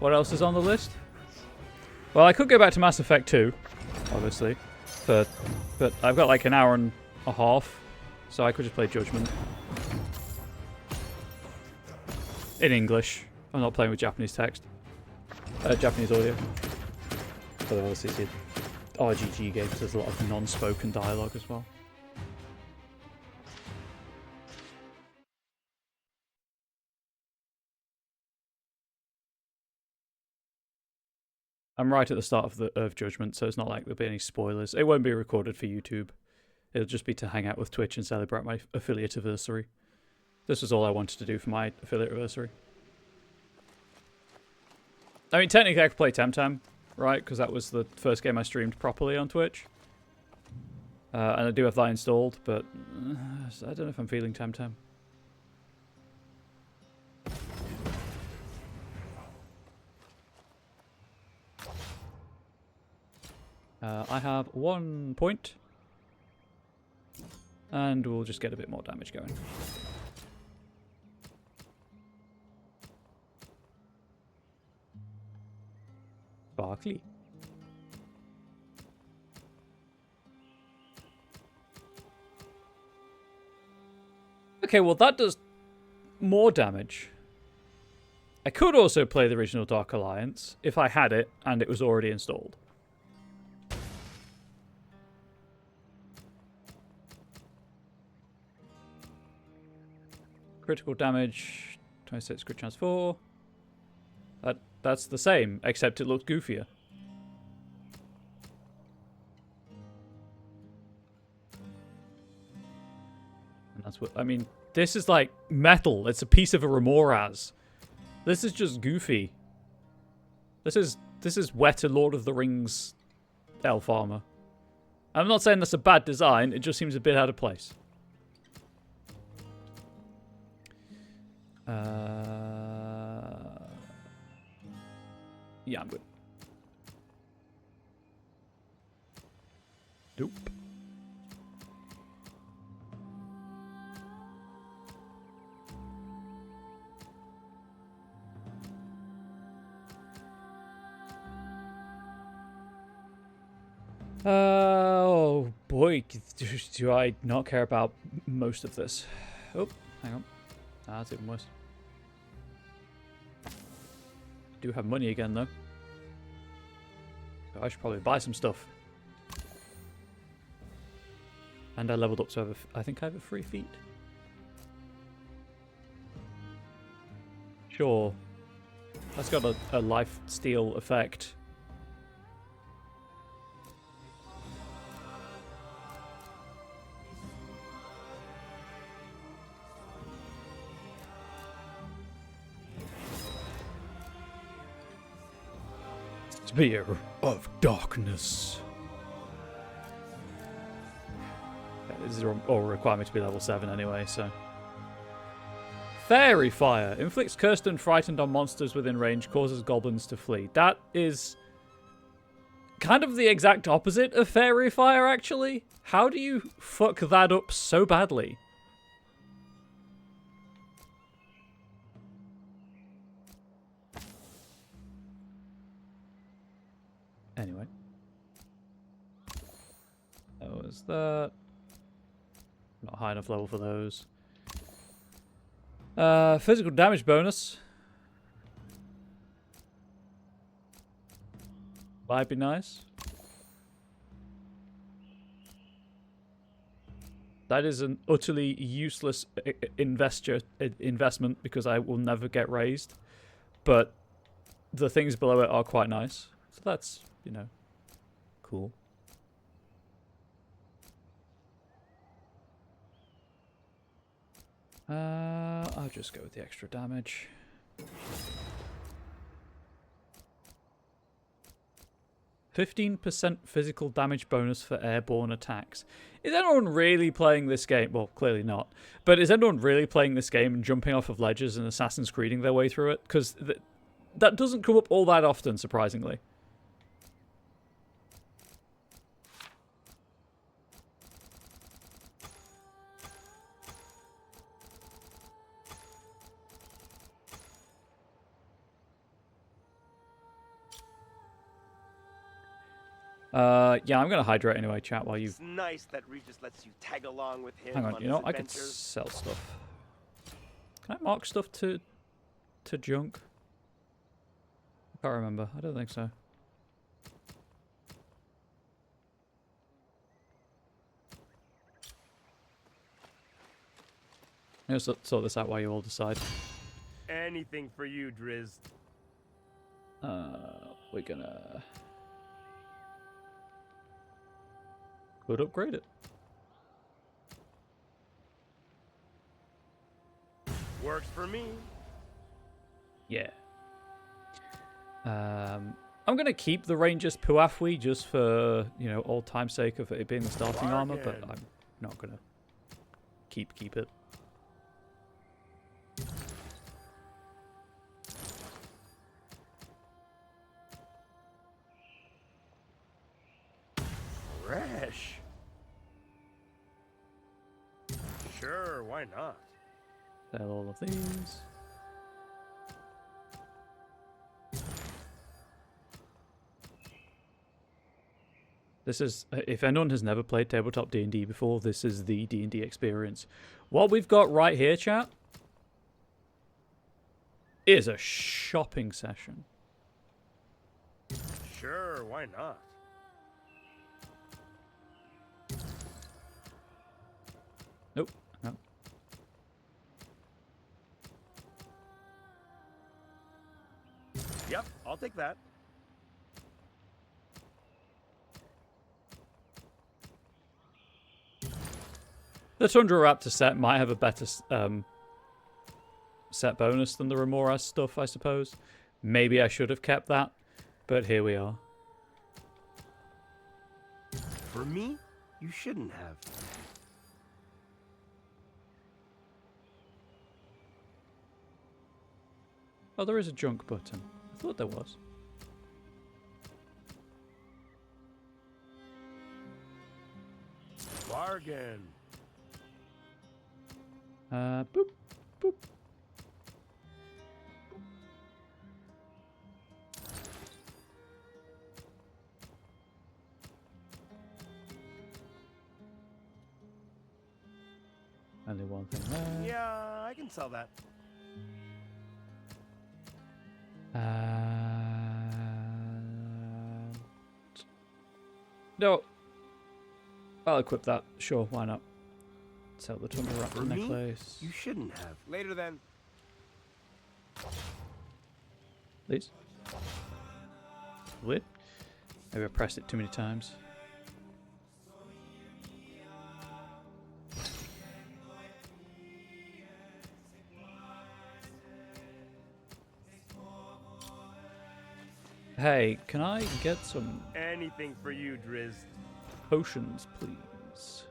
What else is on the list? Well, I could go back to Mass Effect 2, obviously, but I've got like an hour and a half, so I could just play Judgment in English. I'm not playing with Japanese text, Japanese audio. But obviously, it's RGG games. There's a lot of non-spoken dialogue as well. I'm right at the start of the Earth Judgment, so it's not like there'll be any spoilers. It won't be recorded for YouTube. It'll just be to hang out with Twitch and celebrate my affiliate anniversary. This was all I wanted to do for my affiliate anniversary. I mean, technically I could play Temtem, right? Because that was the first game I streamed properly on Twitch. And I do have that installed, but I don't know if I'm feeling Temtem. I have 1 point. And we'll just get a bit more damage going. Sparkly. Okay, well that does more damage. I could also play the original Dark Alliance if I had it and it was already installed. Critical damage, 26, crit chance 4. That's the same, except it looks goofier. And that's what, I mean, this is like metal. It's a piece of a Remoraz. This is just goofy. This is wetter Lord of the Rings elf armor. I'm not saying that's a bad design, it just seems a bit out of place. Yeah, I'm good. Nope. Oh boy, do I not care about most of this? Oh, hang on. Ah, that's even worse. Do have money again though. So I should probably buy some stuff. And I leveled up to have I think I have a free feat. Sure. That's got a life steal effect. Spear of Darkness. Yeah, this is all require me to be level 7 anyway, so. Fairy Fire. Inflicts cursed and frightened on monsters within range, causes goblins to flee. That is kind of the exact opposite of Fairy Fire, actually. How do you fuck that up so badly? Anyway. That was that. Not high enough level for those. Physical damage bonus. Might be nice. That is an utterly useless investment because I will never get raised. But the things below it are quite nice. So that's, you know, cool. I'll just go with the extra damage. %15% physical damage bonus for airborne attacks. Is anyone really playing this game? Well, clearly not. But is anyone really playing this game and jumping off of ledges and Assassin's Creeding their way through it? Because that doesn't come up all that often, surprisingly. Yeah, I'm gonna hydrate anyway, chat, while you... It's nice that Regis lets you tag along with him. Hang on, you know, I could adventures. sell stuff. Can I mark stuff to junk? I can't remember. I don't think so. I'm gonna sort this out while you all decide. Anything for you, Drizzt. we're gonna... Could upgrade it. Works for me. Yeah. I'm going to keep the Ranger's Puafwi just for, you know, old time's sake of it being the starting armor, but I'm not going to keep it. Fresh. Sure, why not? Sell all of these. This is, if anyone has never played tabletop D&D before, this is the D&D experience. What we've got right here, chat, is a shopping session. Sure, why not? Nope. No. Yep, I'll take that. The Tundra Raptor set might have a better set bonus than the Remoras stuff, I suppose. Maybe I should have kept that, but here we are. For me, you shouldn't have. Oh, there is a junk button. I thought there was. Bargain. Boop, boop. Only one thing there. Yeah, I can sell that. No. I'll equip that. Sure, why not? Sell the Tundra Raptor necklace. You shouldn't have. Later then. Please. Weird. Maybe I pressed it too many times. Hey, can I get some Anything for you, Drizzt. potions, please?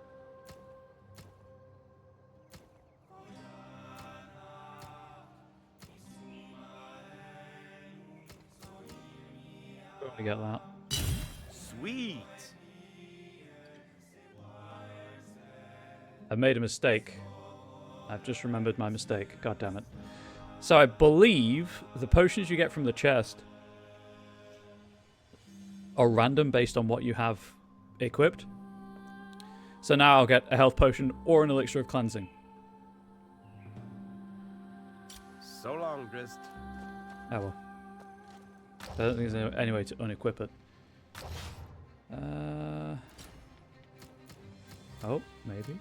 I get that. Sweet. I made a mistake. I've just remembered my mistake. God damn it. So I believe the potions you get from the chest are random based on what you have equipped. So now I'll get a health potion or an elixir of cleansing. So long, Drizzt. Oh well. I don't think there's any way to unequip it. Oh, maybe.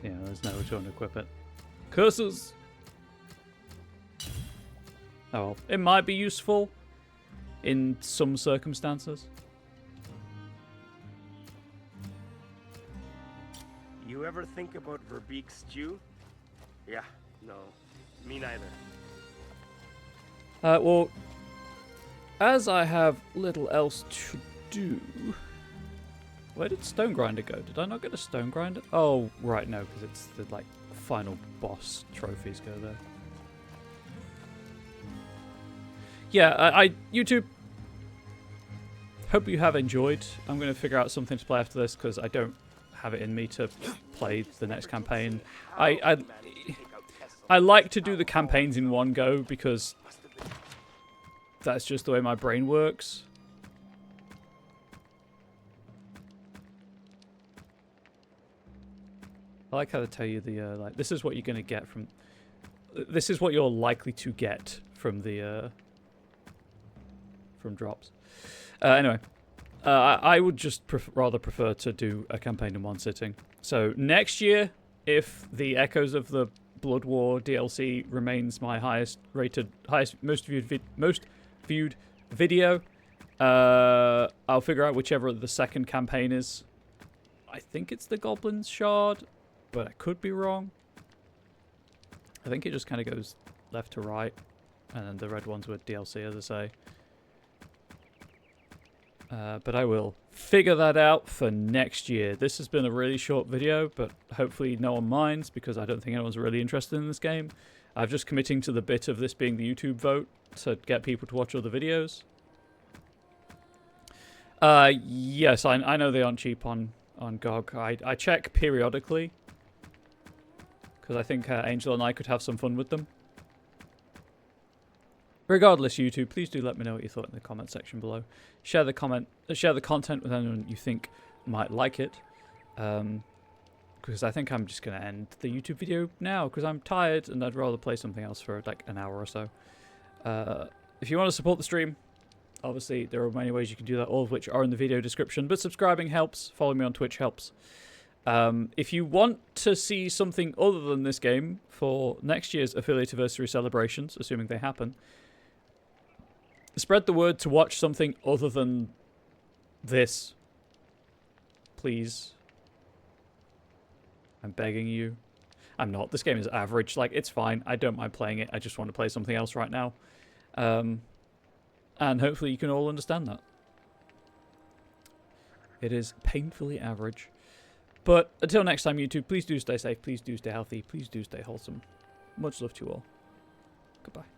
Yeah, there's no way to unequip it. Curses! Oh well. It might be useful in some circumstances. You ever think about Verbeek stew? Yeah, no, me neither. Well, as I have little else to do... Where did Stone Grinder go? Did I not get a Stone Grinder? Oh, right, no, because it's the, like, final boss trophies go there. Yeah, YouTube, hope you have enjoyed. I'm going to figure out something to play after this, because I don't have it in me to play the next campaign. I like to do the campaigns in one go, because that's just the way my brain works. I like how they tell you the, like, this is what you're going to get from... This is what you're likely to get from the, from drops. Anyway, I would just rather prefer to do a campaign in one sitting. So next year, if the echoes of the Blood War DLC remains my most viewed video. I'll figure out whichever the second campaign is. I think it's the Goblin's Shard, but I could be wrong. I think it just kind of goes left to right, and then the red ones were DLC, as I say. But I will figure that out for next year. This has been a really short video, but hopefully no one minds, because I don't think anyone's really interested in this game. I'm just committing to the bit of this being the YouTube vote to get people to watch other videos. Yes, I know they aren't cheap on GOG. I check periodically, because I think Angel and I could have some fun with them. Regardless, YouTube, please do let me know what you thought in the comment section below. Share the content with anyone you think might like it. Because I think I'm just going to end the YouTube video now, because I'm tired and I'd rather play something else for like an hour or so. If you want to support the stream, obviously there are many ways you can do that, all of which are in the video description. But subscribing helps. Following me on Twitch helps. If you want to see something other than this game for next year's Affiliate Anniversary celebrations, assuming they happen, spread the word to watch something other than this. Please. I'm begging you. I'm not. This game is average. Like, it's fine. I don't mind playing it. I just want to play something else right now. And hopefully you can all understand that. It is painfully average. But until next time, YouTube, please do stay safe. Please do stay healthy. Please do stay wholesome. Much love to you all. Goodbye.